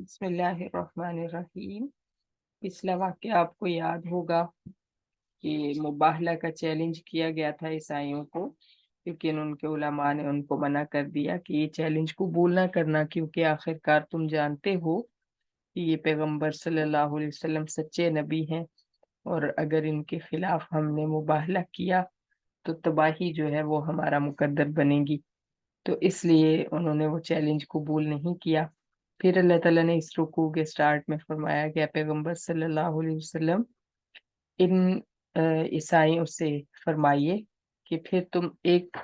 بسم اللہ الرحمن الرحیم۔ پچھلا واقعہ آپ کو یاد ہوگا کہ مباہلہ کا چیلنج کیا گیا تھا عیسائیوں کو، لیکن ان کے علماء نے ان کو منع کر دیا کہ یہ چیلنج قبول نہ کرنا، کیونکہ آخرکار تم جانتے ہو کہ یہ پیغمبر صلی اللہ علیہ وسلم سچے نبی ہیں، اور اگر ان کے خلاف ہم نے مباہلہ کیا تو تباہی جو ہے وہ ہمارا مقدر بنے گی۔ تو اس لیے انہوں نے وہ چیلنج قبول نہیں کیا۔ پھر اللہ تعالیٰ نے اس رکوع کے سٹارٹ میں فرمایا کہ پیغمبر صلی اللہ علیہ وسلم ان عیسائیوں سے فرمائیے کہ پھر تم ایک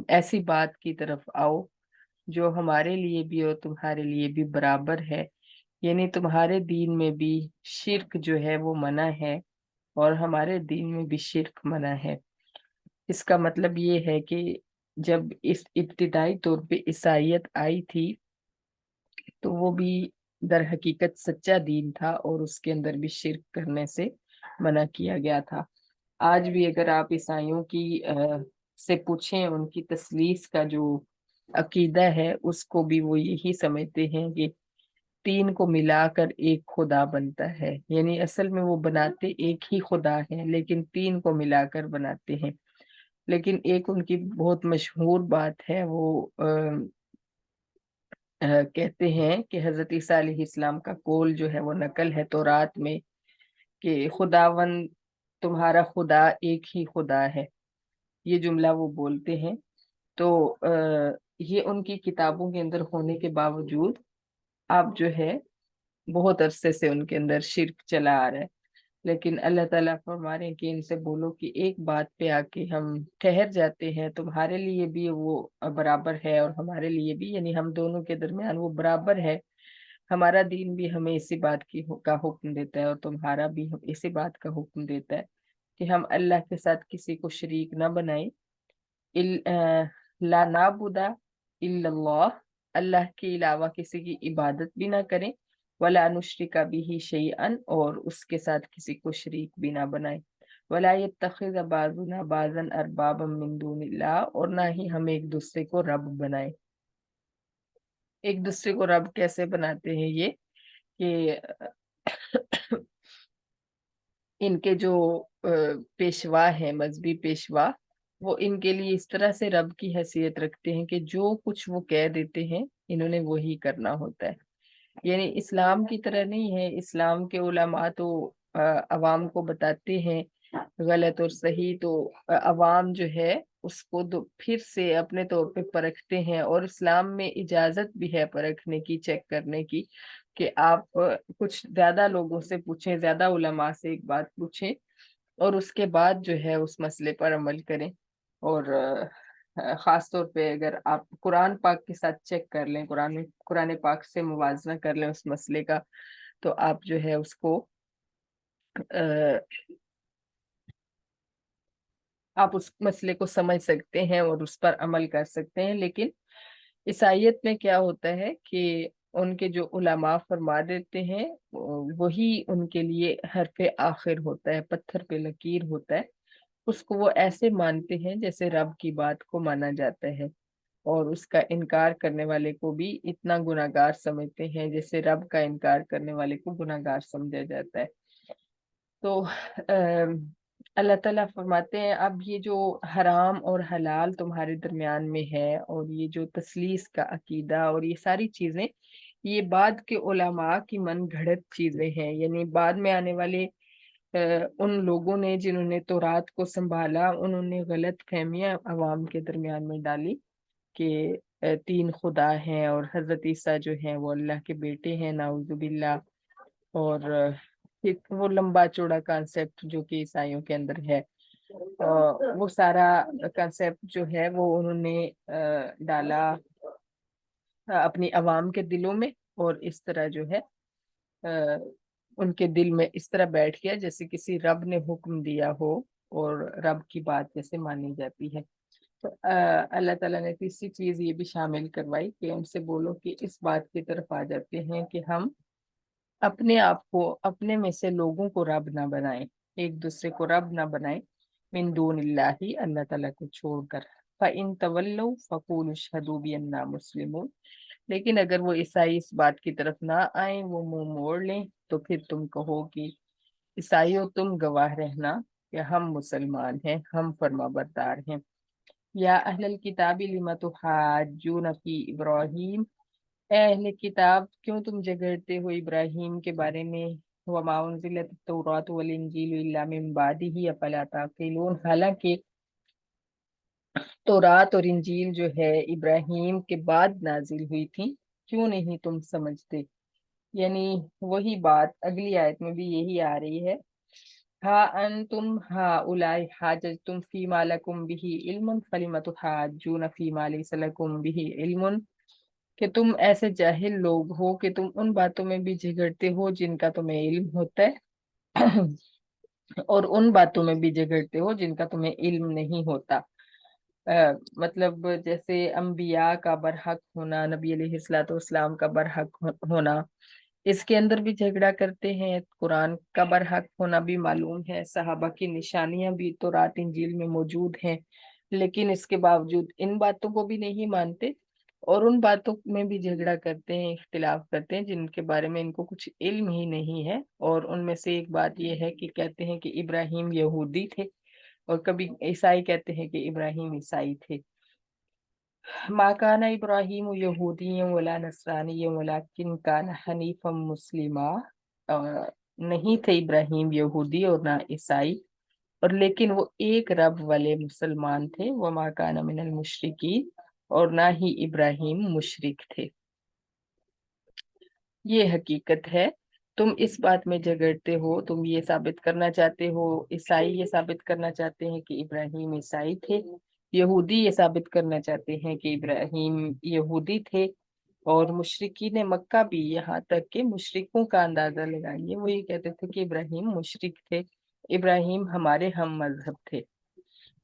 ایسی بات کی طرف آؤ جو ہمارے لیے بھی اور تمہارے لیے بھی برابر ہے، یعنی تمہارے دین میں بھی شرک جو ہے وہ منع ہے اور ہمارے دین میں بھی شرک منع ہے۔ اس کا مطلب یہ ہے کہ جب اس ابتدائی طور پہ عیسائیت آئی تھی تو وہ بھی در حقیقت سچا دین تھا، اور اس کے اندر بھی شرک کرنے سے منع کیا گیا تھا۔ آج بھی اگر آپ عیسائیوں کی سے پوچھیں، ان کی تثلیث کا جو عقیدہ ہے اس کو بھی وہ یہی سمجھتے ہیں کہ تین کو ملا کر ایک خدا بنتا ہے، یعنی اصل میں وہ بناتے ایک ہی خدا ہے لیکن تین کو ملا کر بناتے ہیں۔ لیکن ایک ان کی بہت مشہور بات ہے، وہ کہتے ہیں کہ حضرت عیسیٰ علیہ السلام کا قول جو ہے وہ نقل ہے تورات میں کہ خداوند تمہارا خدا ایک ہی خدا ہے، یہ جملہ وہ بولتے ہیں۔ تو یہ ان کی کتابوں کے اندر ہونے کے باوجود آپ جو ہے بہت عرصے سے ان کے اندر شرک چلا آ رہا ہے، لیکن اللہ تعالیٰ فرما رہے ہیں کہ ان سے بولو کہ ایک بات پہ آ کے ہم ٹھہر جاتے ہیں، تمہارے لیے بھی وہ برابر ہے اور ہمارے لیے بھی، یعنی ہم دونوں کے درمیان وہ برابر ہے۔ ہمارا دین بھی ہمیں اسی بات کا حکم دیتا ہے اور تمہارا بھی اسی بات کا حکم دیتا ہے کہ ہم اللہ کے ساتھ کسی کو شریک نہ بنائیں۔ لا نعبد الا اللہ، اللہ کے علاوہ کسی کی عبادت بھی نہ کریں، ولا نشرک بہ شیئا، اور اس کے ساتھ کسی کو شریک بھی نہ بنائیں، ولا یتخذ بعضنا بعضا اربابا من دون اللہ، اور نہ ہی ہم ایک دوسرے کو رب بنائیں۔ ایک دوسرے کو رب کیسے بناتے ہیں؟ یہ کہ ان کے جو پیشوا ہیں، مذہبی پیشوا، وہ ان کے لیے اس طرح سے رب کی حیثیت رکھتے ہیں کہ جو کچھ وہ کہہ دیتے ہیں انہوں نے وہی کرنا ہوتا ہے۔ یعنی اسلام کی طرح نہیں ہے، اسلام کے علماء تو عوام کو بتاتے ہیں غلط اور صحیح، تو عوام جو ہے اس کو پھر سے اپنے طور پہ پرکھتے ہیں، اور اسلام میں اجازت بھی ہے پرکھنے کی، چیک کرنے کی، کہ آپ کچھ زیادہ لوگوں سے پوچھیں، زیادہ علماء سے ایک بات پوچھیں اور اس کے بعد جو ہے اس مسئلے پر عمل کریں۔ اور خاص طور پہ اگر آپ قرآن پاک کے ساتھ چیک کر لیں، قرآن پاک سے موازنہ کر لیں اس مسئلے کا، تو آپ جو ہے اس کو آپ اس مسئلے کو سمجھ سکتے ہیں اور اس پر عمل کر سکتے ہیں۔ لیکن عیسائیت میں کیا ہوتا ہے کہ ان کے جو علماء فرما دیتے ہیں وہی ان کے لیے حرف آخر ہوتا ہے، پتھر پہ لکیر ہوتا ہے، اس کو وہ ایسے مانتے ہیں جیسے رب کی بات کو مانا جاتا ہے، اور اس کا انکار کرنے والے کو بھی اتنا گناہگار سمجھتے ہیں جیسے رب کا انکار کرنے والے کو گناہگار سمجھا جاتا ہے۔ تو اللہ تعالیٰ فرماتے ہیں اب یہ جو حرام اور حلال تمہارے درمیان میں ہے، اور یہ جو تثلیث کا عقیدہ اور یہ ساری چیزیں، یہ بعد کے علماء کی من گھڑت چیزیں ہیں، یعنی بعد میں آنے والے ان لوگوں نے جنہوں نے تورات کو سنبھالا، انہوں نے غلط فہمیاں عوام کے درمیان میں ڈالی کہ تین خدا ہیں اور حضرت عیسیٰ جو ہیں وہ اللہ کے بیٹے ہیں، نعوذ باللہ، اور وہ لمبا چوڑا کانسیپٹ جو کہ عیسائیوں کے اندر ہے، وہ سارا کانسیپٹ جو ہے وہ انہوں نے ڈالا اپنی عوام کے دلوں میں، اور اس طرح جو ہے ان کے دل میں اس طرح بیٹھ گیا جیسے کسی رب نے حکم دیا ہو اور رب کی بات جیسے مانی جاتی ہے۔ تو اللہ تعالیٰ نے تیسری چیز یہ بھی شامل کروائی کہ ان سے بولو کہ اس بات کی طرف آ جاتے ہیں کہ ہم اپنے آپ کو، اپنے میں سے لوگوں کو رب نہ بنائیں، ایک دوسرے کو رب نہ بنائیں، من دون اللہ، اللہ تعالیٰ کو چھوڑ کر۔ فَإِن تَوَلَّوْا فَقُولُوا اشْهَدُوا بِأَنَّا مُسْلِمُونَ، لیکن اگر وہ عیسائی اس بات کی طرف نہ آئیں، وہ منہ موڑ لیں، تو پھر تم کہو کہ عیسائیوں تم گواہ رہنا کہ ہم مسلمان ہیں، ہم فرما بردار ہیں۔ یا اہل الکتاب لم تحاجون فی ابراہیم، اے اہل کتاب کیوں تم جھگڑتے ہو ابراہیم کے بارے میں؟ وما انزلت التوراۃ والانجیل الا من بعدہ افلا تعقلون، حالانکہ تورات اور انجیل جو ہے ابراہیم کے بعد نازل ہوئی تھی، کیوں نہیں تم سمجھتے؟ یعنی وہی بات اگلی آیت میں بھی یہی آ رہی ہے، ہا انتم ہؤلاء حاججتم فیما لکم بہ علم فلم تحاجون فیما لیس لکم بہ علم، کہ تم ایسے جاہل لوگ ہو کہ تم ان باتوں میں بھی جھگڑتے ہو جن کا تمہیں علم ہوتا ہے اور ان باتوں میں بھی جھگڑتے ہو جن کا تمہیں علم نہیں ہوتا۔ مطلب جیسے انبیاء کا برحق ہونا، نبی علیہ الصلوۃ والسلام کا برحق ہونا، اس کے اندر بھی جھگڑا کرتے ہیں۔ قرآن کا برحق ہونا بھی معلوم ہے، صحابہ کی نشانیاں بھی تورات انجیل میں موجود ہیں، لیکن اس کے باوجود ان باتوں کو بھی نہیں مانتے اور ان باتوں میں بھی جھگڑا کرتے ہیں، اختلاف کرتے ہیں جن کے بارے میں ان کو کچھ علم ہی نہیں ہے۔ اور ان میں سے ایک بات یہ ہے کہ کہتے ہیں کہ ابراہیم یہودی تھے، اور کبھی عیسائی کہتے ہیں کہ ابراہیم عیسائی تھے۔ ما کان ابراہیم یہودی ولا نصرانی ولکن کان حنیفا مسلما، نہیں تھے ابراہیم یہودی اور نہ عیسائی، اور لیکن وہ ایک رب والے مسلمان تھے۔ وما کان من المشرکین، اور نہ ہی ابراہیم مشرک تھے۔ یہ حقیقت ہے۔ تم اس بات میں جھگڑتے ہو، تم یہ ثابت کرنا چاہتے ہو، عیسائی یہ ثابت کرنا چاہتے ہیں کہ ابراہیم عیسائی تھے، یہودی یہ ثابت کرنا چاہتے ہیں کہ ابراہیم یہودی تھے، اور مشرکین مکہ بھی، یہاں تک کہ مشرکوں کا اندازہ لگائیے، وہ یہ کہتے تھے کہ ابراہیم مشرک تھے، ابراہیم ہمارے ہم مذہب تھے۔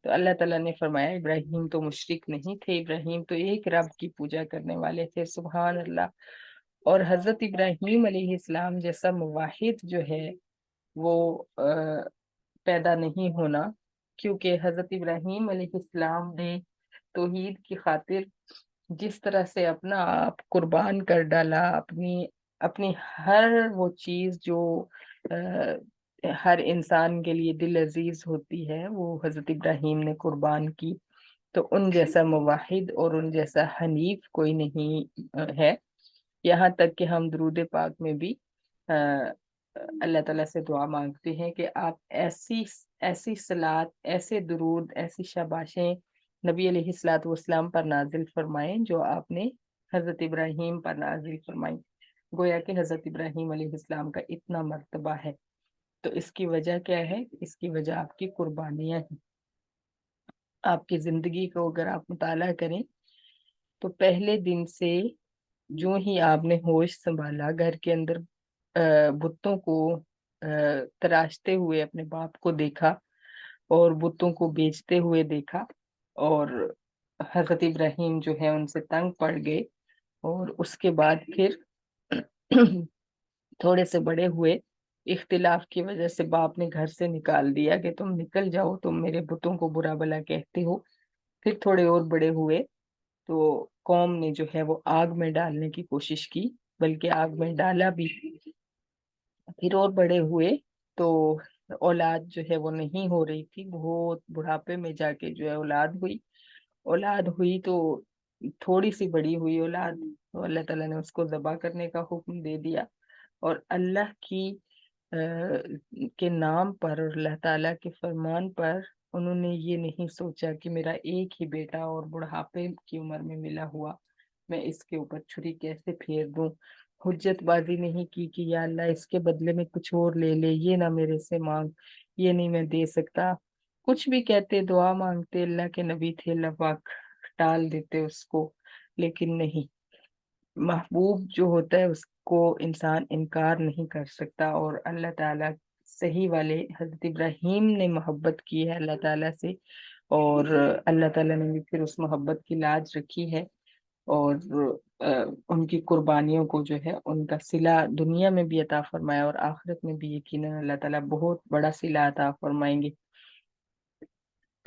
تو اللہ تعالیٰ نے فرمایا ابراہیم تو مشرک نہیں تھے، ابراہیم تو ایک رب کی پوجا کرنے والے تھے۔ سبحان اللہ۔ اور حضرت ابراہیم علیہ السلام جیسا موحد جو ہے وہ پیدا نہیں ہونا، کیونکہ حضرت ابراہیم علیہ السلام نے توحید کی خاطر جس طرح سے اپنا آپ قربان کر ڈالا، اپنی ہر وہ چیز جو ہر انسان کے لیے دل عزیز ہوتی ہے، وہ حضرت ابراہیم نے قربان کی۔ تو ان جیسا موحد اور ان جیسا حنیف کوئی نہیں ہے۔ یہاں تک کہ ہم درود پاک میں بھی اللہ تعالیٰ سے دعا مانگتے ہیں کہ آپ ایسی صلات، ایسے درود، ایسی شاباشیں نبی علیہ الصلوۃ والسلام پر نازل فرمائیں جو آپ نے حضرت ابراہیم پر نازل فرمائیں۔ گویا کہ حضرت ابراہیم علیہ السلام کا اتنا مرتبہ ہے، تو اس کی وجہ کیا ہے؟ اس کی وجہ آپ کی قربانیاں ہیں۔ آپ کی زندگی کو اگر آپ مطالعہ کریں تو پہلے دن سے جو ہی آپ نے ہوش سنبھالا، گھر کے اندر بتوں کو تراشتے ہوئے اپنے باپ کو دیکھا اور بتوں کو بیچتے ہوئے دیکھا، اور حضرت ابراہیم جو ہے ان سے تنگ پڑ گئے، اور اس کے بعد پھر تھوڑے سے بڑے ہوئے، اختلاف کی وجہ سے باپ نے گھر سے نکال دیا کہ تم نکل جاؤ، تم میرے بتوں کو برا بھلا کہتے ہو۔ پھر تھوڑے اور بڑے ہوئے تو قوم نے جو ہے وہ آگ میں ڈالنے کی کوشش کی، بلکہ آگ میں ڈالا بھی۔ پھر اور بڑے ہوئے تو اولاد جو ہے وہ نہیں ہو رہی تھی، بہت بڑھاپے میں جا کے جو ہے اولاد ہوئی تو تھوڑی سی بڑی ہوئی اولاد، تو اللہ تعالیٰ نے اس کو ذبح کرنے کا حکم دے دیا، اور اللہ کے نام پر اور اللہ تعالیٰ کے فرمان پر انہوں نے یہ نہیں سوچا کہ میرا ایک ہی بیٹا اور بڑھاپے کی عمر میں ملا ہوا، میں اس کے اوپر چھری کیسے پھیر دوں۔ حجت بازی نہیں کی کہ یا اللہ اس کے بدلے میں کچھ اور لے لے، یہ نہ میرے سے مانگ، یہ نہیں میں دے سکتا۔ کچھ بھی کہتے، دعا مانگتے، اللہ کے نبی تھے، اللہ پاک ٹال دیتے اس کو، لیکن نہیں، محبوب جو ہوتا ہے اس کو انسان انکار نہیں کر سکتا۔ اور اللہ تعالیٰ صحیح والے حضرت ابراہیم نے محبت کی ہے اللہ تعالیٰ سے، اور اللہ تعالیٰ نے بھی پھر اس محبت کی لاج رکھی ہے، اور ان کی قربانیوں کو جو ہے ان کا صلہ دنیا میں بھی عطا فرمایا، اور آخرت میں بھی یقیناً اللہ تعالیٰ بہت بڑا صلہ عطا فرمائیں گے۔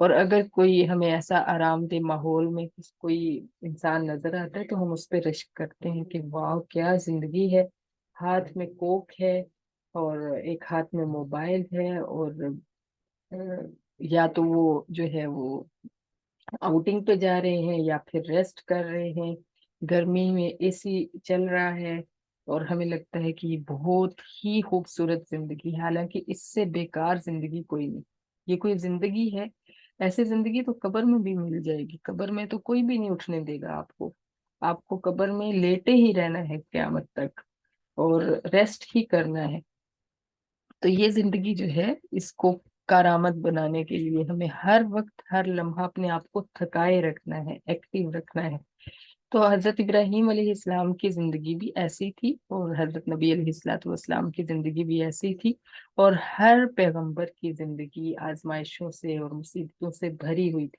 اور اگر کوئی ہمیں ایسا آرام دہ ماحول میں کوئی انسان نظر آتا ہے تو ہم اس پہ رشک کرتے ہیں کہ واہ کیا زندگی ہے، ہاتھ میں کوک ہے اور ایک ہاتھ میں موبائل ہے، اور یا تو وہ جو ہے وہ آؤٹنگ پہ جا رہے ہیں یا پھر ریسٹ کر رہے ہیں، گرمی میں اے سی چل رہا ہے، اور ہمیں لگتا ہے کہ یہ بہت ہی خوبصورت زندگی ہے، حالانکہ اس سے بیکار زندگی کوئی نہیں، یہ کوئی زندگی ہے؟ ایسی زندگی تو قبر میں بھی مل جائے گی، قبر میں تو کوئی بھی نہیں اٹھنے دے گا آپ کو، آپ کو قبر میں لیٹے ہی رہنا ہے قیامت تک اور ریسٹ ہی کرنا ہے۔ تو یہ زندگی جو ہے اس کو کارآمد بنانے کے لیے ہمیں ہر وقت ہر لمحہ اپنے آپ کو تھکائے رکھنا ہے، ایکٹیو رکھنا ہے۔ تو حضرت ابراہیم علیہ السلام کی زندگی بھی ایسی تھی، اور حضرت نبی علیہ الصلوۃ والسلام کی زندگی بھی ایسی تھی، اور ہر پیغمبر کی زندگی آزمائشوں سے اور مصیبتوں سے بھری ہوئی تھی۔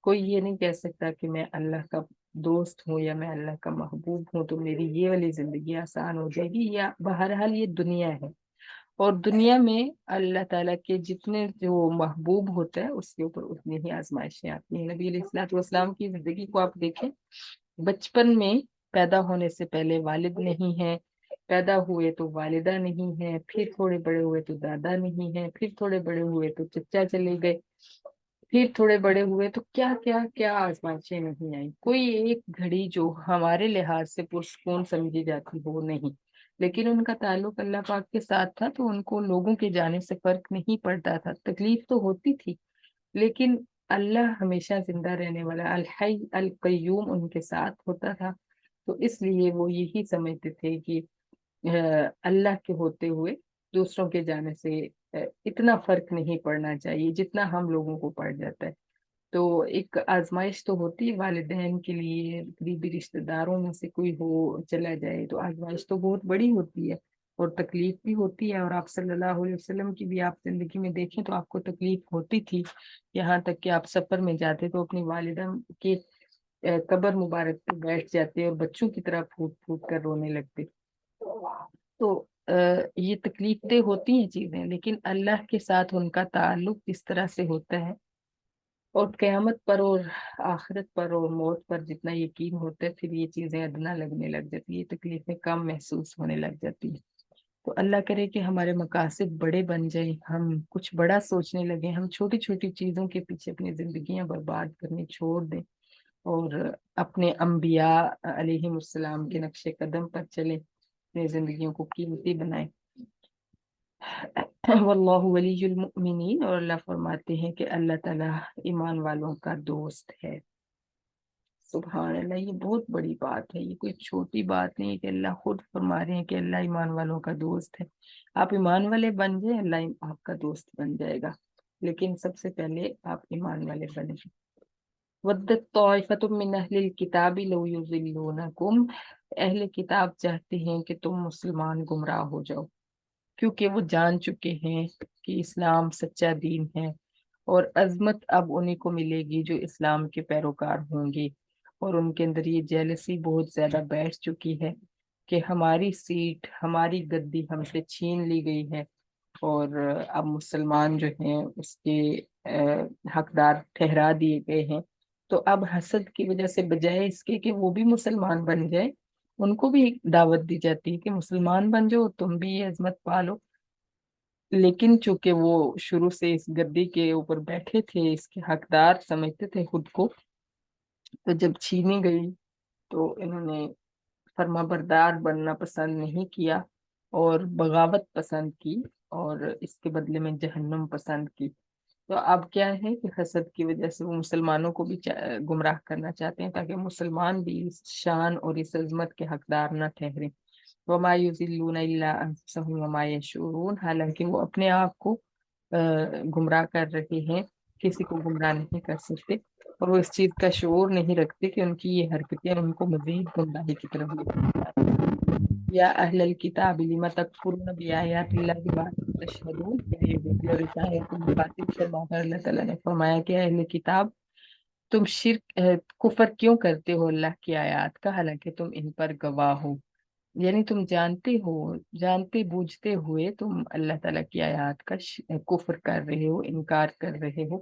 کوئی یہ نہیں کہہ سکتا کہ میں اللہ کا دوست ہوں یا میں اللہ کا محبوب ہوں تو میری یہ والی زندگی آسان ہو جائے گی، یا بہرحال یہ دنیا ہے، اور دنیا میں اللہ تعالیٰ کے جتنے جو محبوب ہوتا ہے اس کے اوپر اتنی ہی آزمائشیں آتی ہیں۔ نبی علیہ الصلوۃ والسلام کی زندگی کو آپ دیکھیں، بچپن میں پیدا ہونے سے پہلے والد نہیں ہے، پیدا ہوئے تو والدہ نہیں ہے، پھر تھوڑے بڑے ہوئے تو دادا نہیں ہے، پھر تھوڑے بڑے ہوئے تو چچا چلے گئے، پھر تھوڑے بڑے ہوئے تو کیا کیا کیا آزمائشیں نہیں آئی، کوئی ایک گھڑی جو ہمارے لحاظ سے پرسکون سمجھی جاتی ہو نہیں، لیکن ان کا تعلق اللہ پاک کے ساتھ تھا تو ان کو لوگوں کے جانے سے فرق نہیں پڑتا تھا، تکلیف تو ہوتی تھی لیکن اللہ ہمیشہ زندہ رہنے والا الحی القیوم ان کے ساتھ ہوتا تھا، تو اس لیے وہ یہی سمجھتے تھے کہ اللہ کے ہوتے ہوئے دوسروں کے جانے سے اتنا فرق نہیں پڑنا چاہیے جتنا ہم لوگوں کو پڑ جاتا ہے۔ تو ایک آزمائش تو ہوتی ہے والدین کے لیے، قریبی رشتہ داروں میں سے کوئی ہو چلا جائے تو آزمائش تو بہت بڑی ہوتی ہے اور تکلیف بھی ہوتی ہے، اور آپ صلی اللہ علیہ وسلم کی بھی آپ زندگی میں دیکھیں تو آپ کو تکلیف ہوتی تھی، یہاں تک کہ آپ سفر میں جاتے تو اپنی والدہ کے قبر مبارک پہ بیٹھ جاتے اور بچوں کی طرح پھوٹ پھوٹ کر رونے لگتے۔ تو یہ تکلیف دہ ہوتی ہیں چیزیں، لیکن اللہ کے ساتھ ان کا تعلق جس طرح سے ہوتا ہے، اور قیامت پر اور آخرت پر اور موت پر جتنا یقین ہوتا ہے پھر یہ چیزیں ادنا لگنے لگ جاتی ہے، یہ تکلیفیں کم محسوس ہونے لگ جاتی ہیں۔ تو اللہ کرے کہ ہمارے مقاصد بڑے بن جائیں، ہم کچھ بڑا سوچنے لگیں، ہم چھوٹی چھوٹی چیزوں کے پیچھے اپنی زندگیاں برباد کرنے چھوڑ دیں اور اپنے انبیاء علیہ السلام کے نقش قدم پر چلیں، اپنی زندگیوں کو قیمتی بنائیں۔ واللہ ولی المؤمنین، اور اللہ فرماتے ہیں کہ اللہ تعالیٰ ایمان والوں کا دوست ہے۔ سبحان اللہ، یہ بہت بڑی بات ہے، یہ کوئی چھوٹی بات نہیں ہے کہ اللہ خود فرما رہے ہیں کہ اللہ ایمان والوں کا دوست ہے۔ آپ ایمان والے بن جائیں اللہ آپ کا دوست بن جائے گا، لیکن سب سے پہلے آپ ایمان والے بنیں۔ ودت طائفۃ من اہل الکتاب لو یضلونکم، اہل کتاب چاہتے ہیں کہ تم مسلمان گمراہ ہو جاؤ، کیونکہ وہ جان چکے ہیں کہ اسلام سچا دین ہے، اور عظمت اب انہیں کو ملے گی جو اسلام کے پیروکار ہوں گے، اور ان کے اندر یہ جیلسی بہت زیادہ بیٹھ چکی ہے کہ ہماری سیٹ ہماری گدی ہم سے چھین لی گئی ہے، اور اب مسلمان جو ہیں اس کے حقدار ٹھہرا دیے گئے ہیں۔ تو اب حسد کی وجہ سے بجائے اس کے کہ وہ بھی مسلمان بن جائے، ان کو بھی دعوت دی جاتی ہے کہ مسلمان بن جاؤ تم بھی یہ عظمت پالو، لیکن چونکہ وہ شروع سے اس گدی کے اوپر بیٹھے تھے، اس کے حقدار سمجھتے تھے خود کو، تو جب چھینی گئی تو انہوں نے فرما بردار بننا پسند نہیں کیا اور بغاوت پسند کی، اور اس کے بدلے میں جہنم پسند کی۔ تو اب کیا ہے کہ حسد کی وجہ سے وہ مسلمانوں کو بھی گمراہ کرنا چاہتے ہیں تاکہ مسلمان بھی اس شان اور اس عظمت کے حقدار نہ ٹھہریں۔ وما یضلون الا انفسهم وما یشعرون، حالانکہ وہ اپنے آپ کو گمراہ کر رہے ہیں، کسی کو گمراہ نہیں کر سکتے، اور وہ اس چیز کا شعور نہیں رکھتے کہ ان کی یہ حرکتیں ان کو مزید گمراہی کی طرف لے جاتی ہیں۔ یا اہل الکتاب لم تکفرون بآیات اللہ بعد اذ تشہدون، یہ یہودی اور عیسائیوں کو مخاطب فرما کر اللہ تعالیٰ نے فرمایا کہ اہل کتاب تم شرک کفر کیوں کرتے ہو اللہ کی آیات کا، حالانکہ تم ان پر گواہ ہو، یعنی تم جانتے ہو، جانتے بوجھتے ہوئے تم اللہ تعالیٰ کی آیات کا کفر کر رہے ہو، انکار کر رہے ہو۔